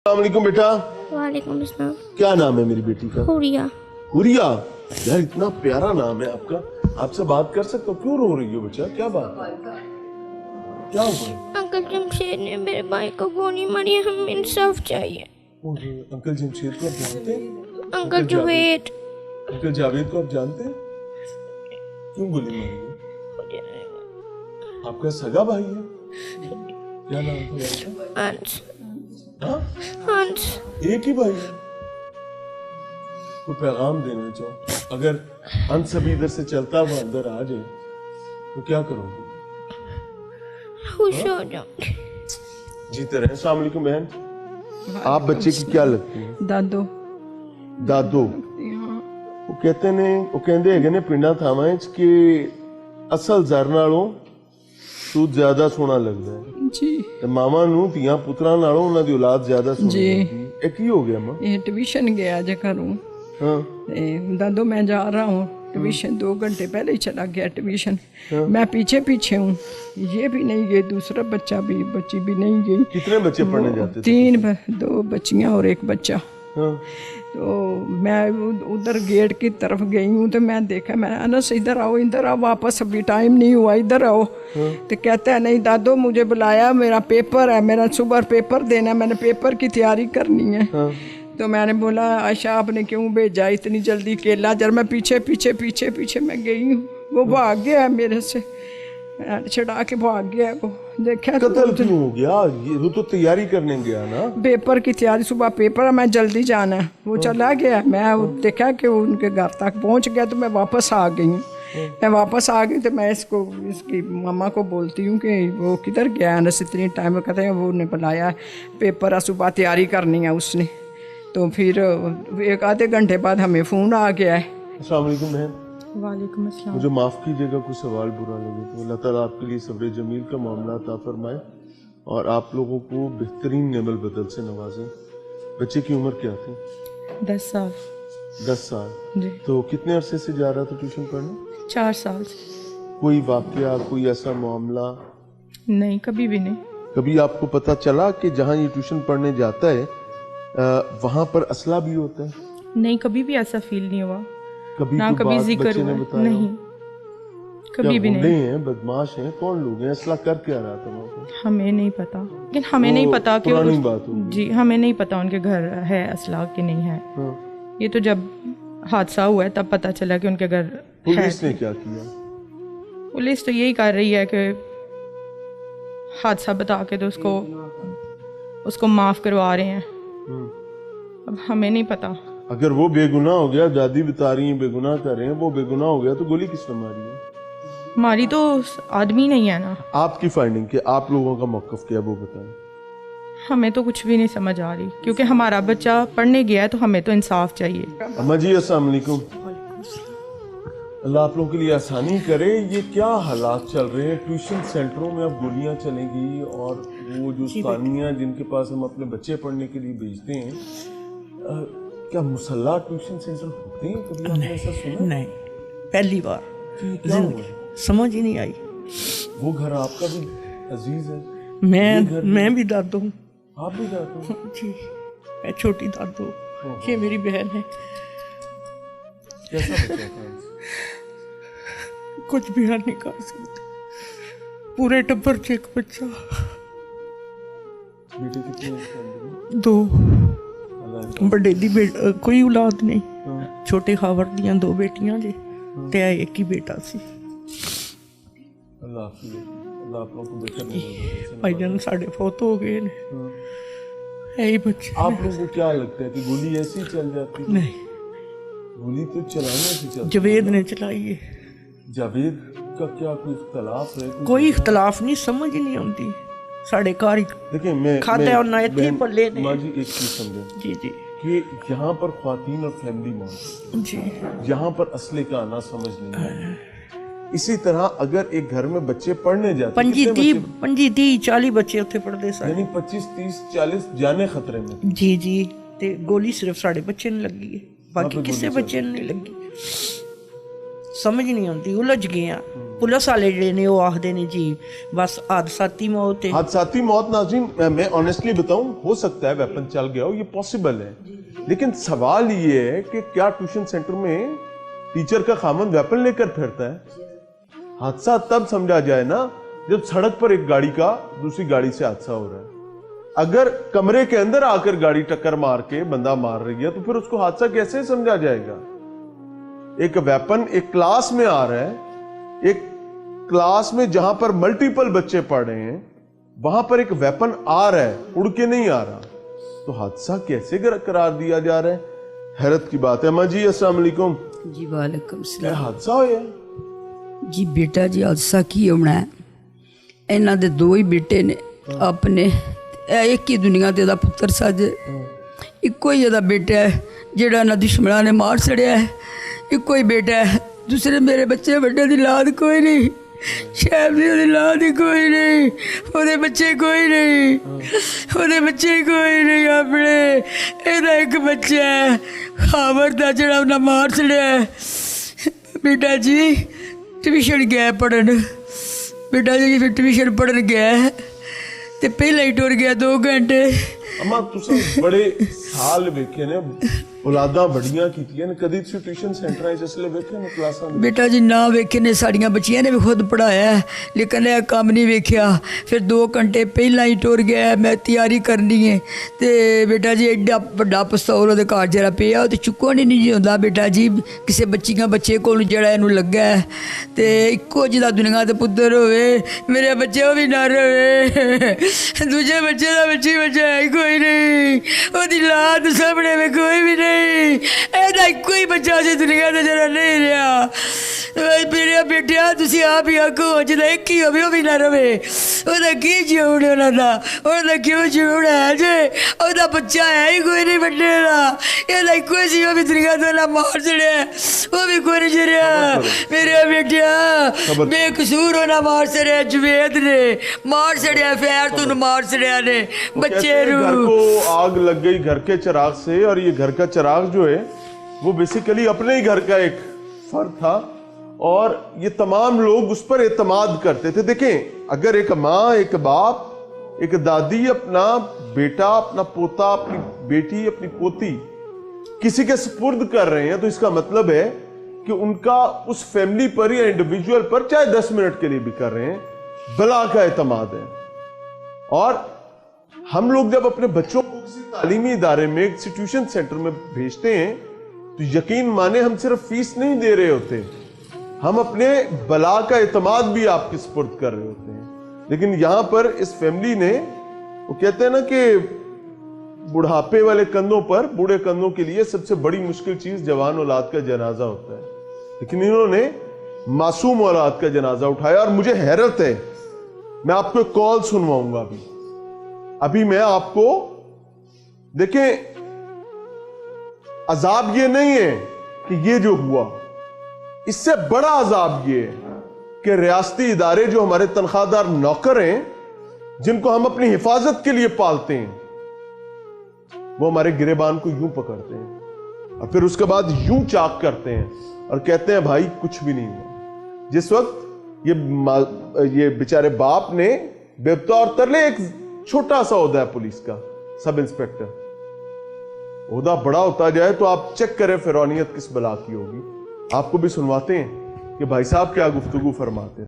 अस्सलामुअलैकुम बेटा। वालेकुम अस्सलाम। क्या नाम है मेरी बेटी का? हुरिया। हुरिया, यार इतना प्यारा नाम है आपका। आपसे बात कर सकता हूँ? क्यों रो रही हो बच्चा, क्या बात है, क्या हुआ? अंकल जमशेद ने मेरे भाई को गोली मारी है, हमें इंसाफ चाहिए। अंकल जमशेद को आप जानते हैं? अंकल जुवेद। अंकल जावेद को आप जानते हैं? क्यों गोली मारी है? आपका सगा भाई है? क्या नाम था उसका? हंस। हाँ? हंस। एक ही भाई है। कोई पैगाम देना चाहो? अगर अंश अभी इधर से चलता हुआ अंदर आ जाए तो क्या करोगे? खुश हो जाओगे। जीते रहे। अस्सलाम वालेकुम बहन, आप बच्चे की क्या लगती हैं? दादो। दादो। वो कहते ने, वो कहते है ने पिंडा थावां च कि असल जर नालों सूद ज्यादा सोना लगता है जी। ते मामा नू धीਆਂ पुत्रां नालों उन्हां दी औलाद ज्यादा सोहनी जी। लगदी है। ये की हो गया मां? ये ट्यूशन गया जे घरों। हाँ दादो मैं जा रहा हूँ ट्यूशन, 2 घंटे पहले ही चला गया ट्यूशन। मैं पीछे पीछे हूँ, ये भी नहीं गई, दूसरा बच्ची भी नहीं गई। कितने बच्चे पढ़ने जाते थे? 2 बच्चियाँ और 1 बच्चा। हाँ तो मैं उधर गेट की तरफ गई हूँ तो मैं देखा, मैं अनस इधर आओ वापस, अभी टाइम नहीं हुआ, इधर आओ। तो कहता है नहीं दादो मुझे बुलाया, मेरा पेपर है, मेरा सुबह पेपर देना, मैंने पेपर की तैयारी करनी है। तो मैंने बोला आयशा आपने क्यों भेजा इतनी जल्दी केला? जब मैं पीछे मैं गई हूँ, वो भाग गया मेरे से, छड़ा के भाग गया। वो देखा कत्ल क्यों हो गया? ये वो तो तैयारी करने गया ना, पेपर की तैयारी, सुबह पेपर है, मैं जल्दी जाना है, वो चला गया। मैं देखा कि वो उनके घर तक पहुंच गया तो मैं वापस आ गई हूँ। मैं वापस आ गई तो मैं इसकी मामा को बोलती हूँ कि वो किधर गया है, इतनी टाइम में कहते हैं वो ने बुलाया पेपर है, सुबह तैयारी करनी है उसने। तो फिर 1 आधे घंटे बाद हमें फ़ोन आ गया है। अस्सलाम वालेकुम बहन। वालेकुम अस्सलाम। मुझे माफ़ कीजिएगा कोई सवाल बुरा लगे तो। अल्लाह ताला आपके लिए सब्र जमील का मामला अता फरमाए और आप लोगों को बेहतरीन नेमल बदल से नवाजें। बच्चे की उम्र क्या थी? 10 साल। 10 साल। जी। तो कितने अरसे से जा रहा था ट्यूशन पढ़ने? 4 साल से। कोई वाकया, कोई ऐसा मामला? नहीं, कभी भी नहीं। कभी आपको पता चला कि जहाँ ये ट्यूशन पढ़ने जाता है वहाँ पर असला भी होता है? नहीं, कभी भी ऐसा फील नहीं हुआ, कभी ना कोई कभी बात जिक्र बच्चे ने हुआ, बताया? नहीं, कभी भी नहीं। हैं, बदमाश हैं, कौन लोग हैं? असला कर क्या रहा था वहाँ पर? हमें नहीं पता, लेकिन हमें नहीं पता कि पुरानी बात होगी। जी, हमें नहीं पता उनके घर है असला कि नहीं है। हाँ। ये तो जब हादसा हुआ है तब पता चला कि उनके घर है। पुलिस ने क्या किया? पुलिस तो यही कर रही है कि हादसा बता के तो उसको माफ करवा रहे हैं। अब हमें नहीं पता। अगर वो बेगुनाह हो गया, दादी बता रही है बेगुनाह कर रहे हैं, वो बेगुनाह हो गया तो गोली किसने मारी है? हमारी तो आदमी नहीं है ना। आपकी फाइंडिंग के आप लोगों का मौकफ क्या वो बताएं। हमें तो कुछ भी नहीं समझ आ रही, क्योंकि हमारा बच्चा पढ़ने गया है तो हमें तो इंसाफ चाहिए। अम्मा जी अस्सलाम वालेकुम। अल्लाह आप लोगों के लिए आसानी करे। ये क्या हालात चल रहे हैं ट्यूशन सेंटरों में? अब गोलियां चलेंगी और वो जो स्थानीय जिनके पास हम अपने बच्चे पढ़ने के लिए भेजते हैं, क्या मुसल्ला ट्यूशन सेंटर होते हैं? कभी आपने ऐसा सुना? नहीं, पहली बार क्या हुआ? समझ ही नहीं आई। वो घर आपका भी अजीज है? मैं भी दादो हूँ। आप भी जाते हो? जी, मैं छोटी दादो, ये मेरी बहन है। कैसा बच्चा था? कुछ बयान नहीं कर सकते, पूरे टब्बर से एक बच्चा। बेटे कितने हैं? 2 अल्लाह बड़े दी कोई औलाद नहीं, हाँ। छोटे खावर दियां 2 बेटियां जी ते एक ही बेटा सी। अल्लाह हाफिज़। अल्लाह आप लोगों को बेहतर नवाज़े। भाईजान साढ़े फौत हो गए ने, यही बच्चे। आप लोगों को क्या लगता है कि गोली ऐसी चल जाती है? नहीं, गोली तो चलाने से चलती है। जवेद ने चलाई है। जावेद का क्या कोई इख्तलाफ है? कोई इख्तलाफ नहीं, समझ ही नहीं आती साढ़े घर ही। देखिए मैं खाते और ना इतने पल्ले ने। माँ जी एक चीज समझें जी जी कि यहाँ पर ख्वातीन और फैमिली मौत, जी। यहाँ पर असले का आना समझ नहीं है। इसी तरह अगर एक घर में बच्चे पढ़ने जाते, 25-30-40 बच्चे उत्थे पढ़ते सारे, यानी 25-30-40 जाने खतरे में। जी जी। ते गोली सिर्फ साढ़े बच्चे ने लगी है, बाकी पे किसी गोली बच्चे ने नहीं लगी। समझ नहीं आती, उलझ गए हैं। पुलिस वाले ਜਿਹੜੇ ਨੇ ਉਹ आखते ने जी बस हादसाती मौत है। हादसाती मौत नाज़रीन, मैं ऑनेस्टली बताऊं, हो सकता है वेपन चल गया हो, ये पॉसिबल है, लेकिन सवाल ये है कि क्या ट्यूशन सेंटर में टीचर का खामन वेपन लेकर फिरता है? हादसा तब समझा जाए ना जब सड़क पर एक गाड़ी का दूसरी गाड़ी से हादसा हो रहा है। अगर कमरे के अंदर आकर गाड़ी टक्कर मार के बंदा मार रही है तो फिर उसको हादसा कैसे समझा जाएगा? एक वेपन एक क्लास में आ रहा है, एक क्लास में जहां पर मल्टीपल बच्चे पढ़ रहे हैं, वहां पर एक वेपन आ रहा है, उड़ के नहीं आ रहा, तो हादसा कैसे करार दिया जा रहा है? हैरत की बात है। अम्मा जी अस्सलाम वालेकुम जी वालेकुम क्या सलाम हादसा होया? जी बेटा जी हादसा की होना है, इन्हां दे दो ही बेटे ने अपने, एक ही दुनिया ते दा पुत्र सज, इको ही एदा बेटा है जेड़ा ना दुश्मनां ने मार छड़िया है, इको ही बेटा है, दूसरे मेरे बच्चे बड़े दी लाद कोई नहीं, शैब दी ओदी लाद ही कोई नहीं, ओदे बच्चे कोई नहीं, ओदे बच्चे कोई नहीं अपने, एदा एक बच्चा है खावर दा जेड़ा उन्हें मार छड़िया है। बेटा जी ट्यूशन गया पढ़न, बेटा जी फिर ट्यूशन पढ़न गया है ते पहले ही टुर गया 2 घंटे। अम्मा तुसी बड़े साल वेखे ने, औलादा बड़ियां कीतियां ने, कदी तुसी ट्यूशन सेंटर जिसले वेखे ने क्लासां में? बेटा जी ना वेखे ने, साड़ियां बच्चियां ने भी खुद पढ़ाया है, लेकिन यह काम नहीं वेख्या, फिर 2 घंटे पहला ही टुर गया, मैं तैयारी करनी है ते बेटा जी एडा बड़ा पिस्तौल ओहदे घर जरा पिया ते चुक्को नहीं जी होंदा बेटा जी, किसी बच्चे कोल जेड़ा इनू लग्गा है ते इक्को जिदा दुनिया दे पुत्तर होवे, मेरे बच्चे वो भी ना रहे, दूजे बच्चे दा बच्ची बच्चा है कोई नहीं, ओहदी लाद सामने में कोई भी नहीं, ਇਹਦਾ ਇੱਕੋ ਹੀ ਬੱਚਾ ਸੀ ਦੁਨੀਆ ਤੇ ਜਿਹੜਾ ਨਹੀਂ ਰਿਹਾ। ਮੇਰੇ ਬੇਟਿਆ ਤੁਸੀਂ ਆਪ ਹੀ ਆਖੋ ਜਿਹਦਾ ਇੱਕ ਹੀ ਹੋਵੇ ਉਹ ਵੀ ਨਾ ਰਵੇ, ਉਹਦਾ ਕੀ ਜਿਉਣ ਉਹਨਾਂ ਦਾ, ਉਹਦਾ ਕਿਉਂ ਜਿਉਣ ਹੈ ਜੇ ਉਹਦਾ ਬੱਚਾ ਹੈ ਹੀ ਕੋਈ ਨਹੀਂ ਵੱਡੇ ਦਾ, ਇਹਦਾ ਇੱਕੋ ਹੀ ਸੀ ਉਹ ਵੀ ਦੁਨੀਆ ਤੋਂ ਨਾ ਮਾਰ ਛੜਿਆ, ਉਹ ਵੀ ਕੋਈ ਨਹੀਂ ਜਰਿਆ। ਮੇਰੇ ਬੇਟਿਆ ਬੇਕਸੂਰ ਉਹਨਾਂ ਮਾਰ ਛੜਿਆ, ਜਵੇਦ ਨੇ ਮਾਰ ਛੜਿਆ, ਫੈਰ ਤੋਂ ਮਾਰ ਛੜਿਆ ਨੇ ਬੱਚੇ ਨੂੰ। घर को आग लग गई घर के चिराग से, और ये घर का चिराग जो है वो बेसिकली अपने ही घर का एक फर्द था, और ये तमाम लोग उस पर एतमाद करते थे। देखें, अगर एक माँ, एक बाप, एक दादी अपना बेटा, अपना पोता, अपनी बेटी, अपनी पोती किसी के सुपुर्द कर रहे हैं, तो इसका मतलब है कि उनका उस फैमिली पर या इंडिविजुअल पर, चाहे 10 मिनट के लिए भी कर रहे हैं, बला का एतमाद है। और हम लोग जब अपने बच्चों को किसी तालीमी इदारे में, किसी ट्यूशन सेंटर में भेजते हैं, तो यकीन माने हम सिर्फ फीस नहीं दे रहे होते, हम अपने बला का एतमाद भी आपके सुपुर्द कर रहे होते हैं। लेकिन यहां पर इस फैमिली ने, वो कहते हैं ना कि बुढ़ापे वाले कंधों पर, बूढ़े कंधों के लिए सबसे बड़ी मुश्किल चीज जवान औलाद का जनाजा होता है, लेकिन इन्होंने मासूम औलाद का जनाजा उठाया। और मुझे हैरत है, मैं आपको एक कॉल सुनवाऊंगा अभी मैं आपको। देखें, अजाब ये नहीं है कि ये जो हुआ, इससे बड़ा अजाब ये है कि रियासती इदारे जो हमारे तनख्वाहदार नौकर हैं, जिनको हम अपनी हिफाजत के लिए पालते हैं, वो हमारे गिरेबान को यूं पकड़ते हैं और फिर उसके बाद यूं चाक करते हैं और कहते हैं भाई कुछ भी नहीं हुआ। जिस वक्त ये बेचारे बाप ने बेतौर तरले, एक छोटा सा ओहदा है पुलिस का, सब इंस्पेक्टर, ओहदा बड़ा होता जाए तो आप चेक करें फिरौनियत किस बला की होगी। आपको भी सुनवाते हैं कि भाई साहब क्या गुफ्तगू फरमाते हैं।